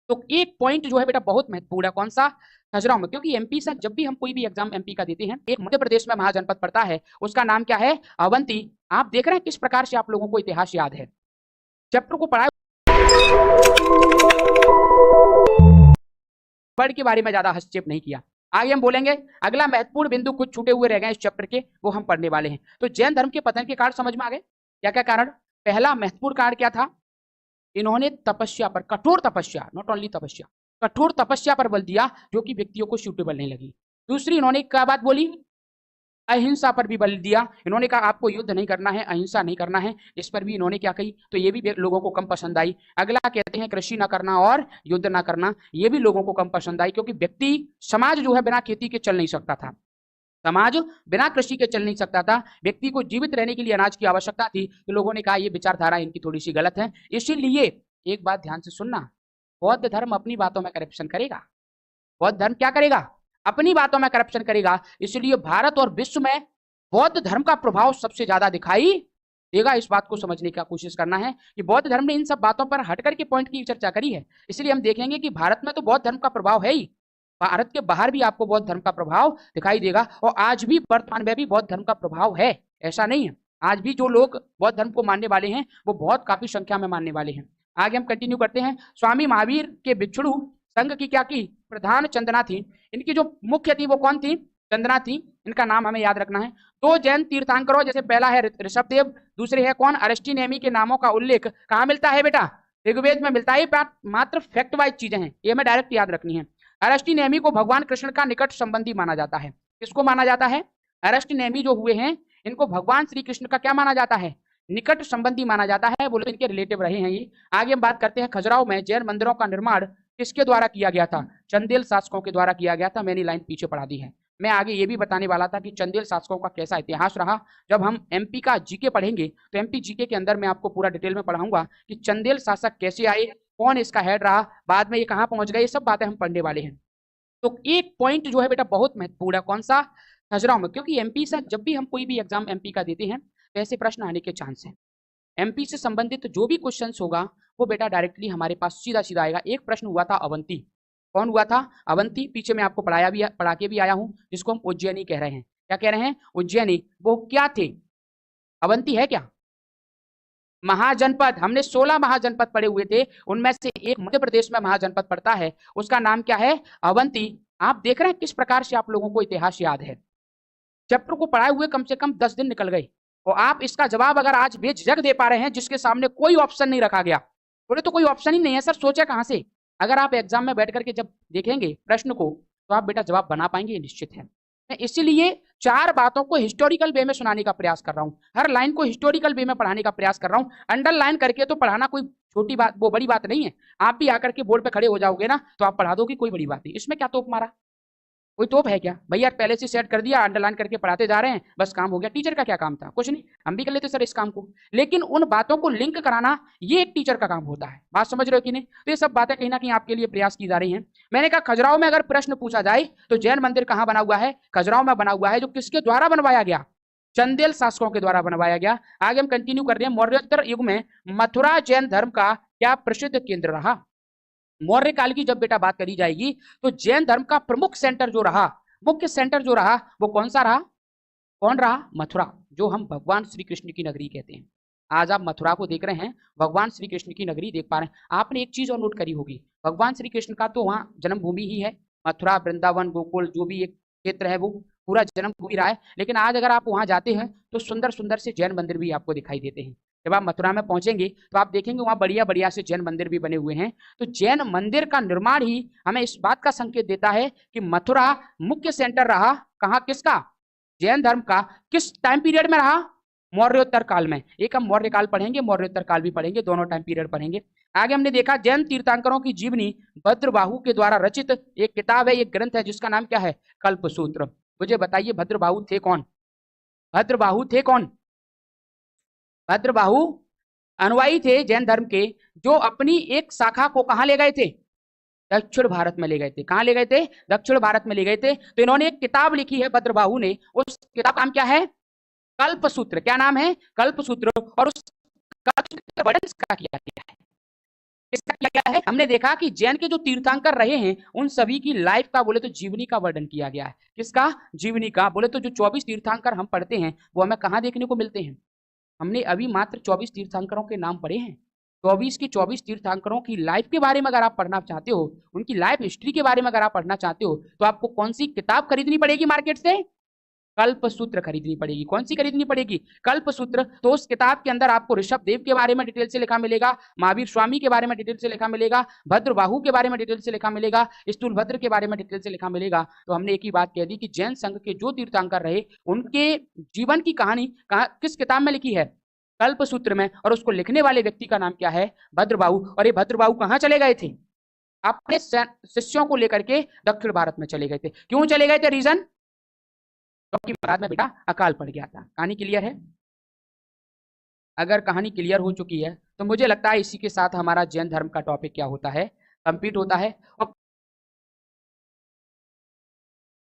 तो एक पॉइंट जो है बेटा बहुत महत्वपूर्ण है, कौन सा? खजुराहो में। क्योंकि एमपी से जब भी हम कोई भी एग्जाम एमपी का देते हैं, एक मध्य प्रदेश में महाजनपद पड़ता है, उसका नाम क्या है? अवंती। आप देख रहे हैं किस प्रकार से आप लोगों को इतिहास याद है, चैप्टर को पढ़ा वर्ड के बारे में ज्यादा हस्तक्षेप नहीं किया। आगे हम बोलेंगे, अगला महत्वपूर्ण बिंदु कुछ छूटे हुए रह गए इस चैप्टर के, वो हम पढ़ने वाले हैं। तो जैन धर्म के पतन के कारण समझ में आ गए क्या क्या कारण? पहला महत्वपूर्ण कारण क्या था? इन्होंने तपस्या पर, कठोर तपस्या, नॉट ओनली तपस्या, कठोर तपस्या पर बल दिया, जो कि व्यक्तियों को सूटेबल नहीं लगी। दूसरी इन्होंने क्या बात बोली? अहिंसा पर भी बल दिया। इन्होंने कहा आपको युद्ध नहीं करना है, अहिंसा नहीं करना है। इस पर भी इन्होंने क्या कही, तो ये भी लोगों को कम पसंद आई। अगला कहते हैं कृषि ना करना और युद्ध ना करना, ये भी लोगों को कम पसंद आई, क्योंकि व्यक्ति, समाज जो है बिना खेती के चल नहीं सकता था, समाज बिना कृषि के चल नहीं सकता था। व्यक्ति को जीवित रहने के लिए अनाज की आवश्यकता थी। तो लोगों ने कहा ये विचारधारा इनकी थोड़ी सी गलत है। इसीलिए एक बात ध्यान से सुनना, बौद्ध धर्म अपनी बातों में करप्शन करेगा। बौद्ध धर्म क्या करेगा? अपनी बातों में करप्शन करेगा। इसलिए भारत और विश्व में बौद्ध धर्म का प्रभाव सबसे ज्यादा दिखाई देगा। इस बात को समझने की कोशिश करना है कि बौद्ध धर्म ने इन सब बातों पर हटकर के पॉइंट की चर्चा करी है। इसलिए हम देखेंगे कि भारत में तो बौद्ध धर्म का प्रभाव है ही, भारत के बाहर भी आपको बौद्ध धर्म का प्रभाव दिखाई देगा। और आज भी वर्तमान में भी बौद्ध धर्म का प्रभाव है, ऐसा नहीं है। आज भी जो लोग बौद्ध धर्म को मानने वाले हैं वो बहुत काफी संख्या में मानने वाले हैं। आगे हम कंटिन्यू करते हैं। स्वामी महावीर के भिक्षु संघ की क्या की? प्रधान चंदना थी। इनकी जो मुख्य थी वो कौन थी? चंदना थी। इनका नाम हमें याद रखना है। दो जैन तीर्थंकरों, जैसे पहला है ऋषभदेव, दूसरे है कौन? अरस्टिनेमी, के नामों का उल्लेख कहाँ मिलता है बेटा? ऋग्वेद में मिलता है। मात्र फैक्ट वाइज चीजें हैं, ये हमें डायरेक्ट याद रखनी है। अरस्टिनेमी को भगवान कृष्ण का निकट संबंधी माना जाता है। किसको माना जाता है? अरस्टिनेमी जो हुए हैं, इनको भगवान श्री कृष्ण का क्या माना जाता है? निकट संबंधी माना जाता है। बोले इनके रिलेटिव रहे हैं ये। आगे हम बात करते हैं, खजुराहो में जैन मंदिरों का निर्माण किसके द्वारा किया गया था? चंदेल शासकों के द्वारा किया गया था। मैंने लाइन पीछे पढ़ा दी है। मैं आगे ये भी बताने वाला था कि चंदेल शासकों का कैसा इतिहास रहा। जब हम एमपी का जीके पढ़ेंगे तो एमपी जीके के अंदर मैं आपको पूरा डिटेल में पढ़ाऊंगा कि चंदेल शासक कैसे आए, कौन इसका हेड रहा, बाद में ये कहाँ पहुंच गए, ये सब बातें हम पढ़ने वाले हैं। तो एक पॉइंट जो है बेटा बहुत महत्वपूर्ण है, कौन सा? खजुराहो में। क्योंकि एमपी से जब भी हम कोई भी एग्जाम एमपी का देते हैं तो ऐसे प्रश्न आने के चांस है। एमपी से संबंधित जो भी क्वेश्चन होगा वो बेटा डायरेक्टली हमारे पास सीधा सीधा आएगा। एक प्रश्न हुआ था अवंती, कौन हुआ था? अवंती। पीछे मैं आपको पढ़ा के भी आया हूं, जिसको हम उज्जैनी कह रहे हैं। क्या कह रहे हैं? उज्जैनी। वो क्या थे? अवंती है क्या? महाजनपद। हमने 16 महाजनपद पढ़े हुए थे, उनमें से एक मध्य प्रदेश में महाजनपद पड़ता है, उसका नाम क्या है? अवंती। आप देख रहे हैं किस प्रकार से आप लोगों को इतिहास याद है। चैप्टर को पढ़ाए हुए कम से कम 10 दिन निकल गए, और आप इसका जवाब अगर आज बेझिझक दे पा रहे हैं, जिसके सामने कोई ऑप्शन नहीं रखा गया। बोले तो कोई ऑप्शन ही नहीं है सर, सोचे कहां से? अगर आप एग्जाम में बैठ करके जब देखेंगे प्रश्न को तो आप बेटा जवाब बना पाएंगे, ये निश्चित है। मैं इसीलिए चार बातों को हिस्टोरिकल वे में सुनाने का प्रयास कर रहा हूं, हर लाइन को हिस्टोरिकल वे में पढ़ाने का प्रयास कर रहा हूं। अंडरलाइन करके तो पढ़ाना कोई छोटी बात, वो बड़ी बात नहीं है। आप भी आकर के बोर्ड पे खड़े हो जाओगे ना तो आप पढ़ा दोगे, कोई बड़ी बात नहीं। इसमें क्या तोप मारा? कोई तोप है क्या भैया? पहले से सेट कर दिया, अंडरलाइन करके पढ़ाते जा रहे हैं, बस काम हो गया। टीचर का क्या काम था? कुछ नहीं, हम भी कर लेते सर इस काम को, लेकिन उन बातों को लिंक कराना ये एक टीचर का काम होता है। बात समझ रहे हो कि नहीं? तो ये सब बातें कहीं ना कहीं आपके लिए प्रयास की जा रही हैं। मैंने कहा खजुराहो में अगर प्रश्न पूछा जाए तो जैन मंदिर कहाँ बना हुआ है? खजुराहो में बना हुआ है, जो किसके द्वारा बनवाया गया? चंदेल शासकों के द्वारा बनवाया गया। आगे हम कंटिन्यू कर रहे हैं। मौर्योत्तर युग में मथुरा जैन धर्म का क्या प्रसिद्ध केंद्र रहा? मौर्य काल की जब बेटा बात करी जाएगी तो जैन धर्म का प्रमुख सेंटर जो रहा, मुख्य सेंटर जो रहा, वो कौन सा रहा? कौन रहा? मथुरा, जो हम भगवान श्री कृष्ण की नगरी कहते हैं। आज आप मथुरा को देख रहे हैं, भगवान श्री कृष्ण की नगरी देख पा रहे हैं। आपने एक चीज और नोट करी होगी, भगवान श्री कृष्ण का तो वहाँ जन्मभूमि ही है। मथुरा, वृंदावन, गोकुल, जो भी एक क्षेत्र है वो पूरा जन्मभूमि रहा है। लेकिन आज अगर आप वहाँ जाते हैं तो सुंदर सुंदर से जैन मंदिर भी आपको दिखाई देते हैं। जब आप मथुरा में पहुंचेंगे तो आप देखेंगे वहाँ बढ़िया बढ़िया से जैन मंदिर भी बने हुए हैं। तो जैन मंदिर का निर्माण ही हमें इस बात का संकेत देता है कि मथुरा मुख्य सेंटर रहा। कहाँ? किसका? जैन धर्म का। किस टाइम पीरियड में रहा? मौर्योत्तर काल में। एक हम मौर्य काल पढ़ेंगे, मौर्योत्तर काल भी पढ़ेंगे, दोनों टाइम पीरियड पढ़ेंगे। आगे हमने देखा जैन तीर्थंकरों की जीवनी भद्रबाहु के द्वारा रचित एक किताब है, एक ग्रंथ है, जिसका नाम क्या है? कल्पसूत्र। मुझे बताइए भद्रबाहु थे कौन? भद्रबाहु थे कौन? भद्रबाहु अनुयायी थे जैन धर्म के, जो अपनी एक शाखा को कहां ले गए थे? दक्षिण भारत में ले गए थे। कहां ले गए थे? दक्षिण भारत में ले गए थे। तो इन्होंने एक किताब लिखी है भद्रबाहु ने, उस किताब का नाम क्या है? कल्पसूत्र। क्या नाम है? कल्पसूत्र। और उस कल्पसूत्र का वर्णन किया गया है। किसका किया गया है? हमने देखा कि जैन के जो तीर्थंकर रहे हैं उन सभी की लाइफ का बोले तो जीवनी का वर्णन किया गया है। किसका? जीवनी का। बोले तो जो 24 तीर्थंकर हम पढ़ते हैं वो हमें कहाँ देखने को मिलते हैं? हमने अभी मात्र 24 तीर्थंकरों के नाम पढ़े हैं। 24 के 24 तीर्थंकरों की लाइफ के बारे में अगर आप पढ़ना चाहते हो, उनकी लाइफ हिस्ट्री के बारे में अगर आप पढ़ना चाहते हो, तो आपको कौन सी किताब खरीदनी पड़ेगी मार्केट से? कल्पसूत्र खरीदनी पड़ेगी। कौन सी खरीदनी पड़ेगी? कल्पसूत्र। तो उस किताब के अंदर आपको ऋषभ देव के बारे में डिटेल से लिखा मिलेगा, महावीर स्वामी के बारे में डिटेल से लिखा मिलेगा, भद्रबाहु के बारे में डिटेल से लिखा मिलेगा, स्थूलभद्र के बारे में डिटेल से लिखा मिलेगा। तो हमने एक ही बात कह दी कि जैन संघ के जो तीर्थंकर रहे उनके जीवन की कहानी किस किताब में लिखी है? कल्पसूत्र में। और उसको लिखने वाले व्यक्ति का नाम क्या है? भद्रबाहु। और ये भद्रबाहु कहाँ चले गए थे? अपने शिष्यों को लेकर के दक्षिण भारत में चले गए थे। क्यों चले गए थे? रीजन? क्योंकि बाद में बेटा अकाल पड़ गया था। कहानी क्लियर है? अगर कहानी क्लियर हो चुकी है तो मुझे लगता है इसी के साथ हमारा जैन धर्म का टॉपिक क्या होता है? कंप्लीट होता है। और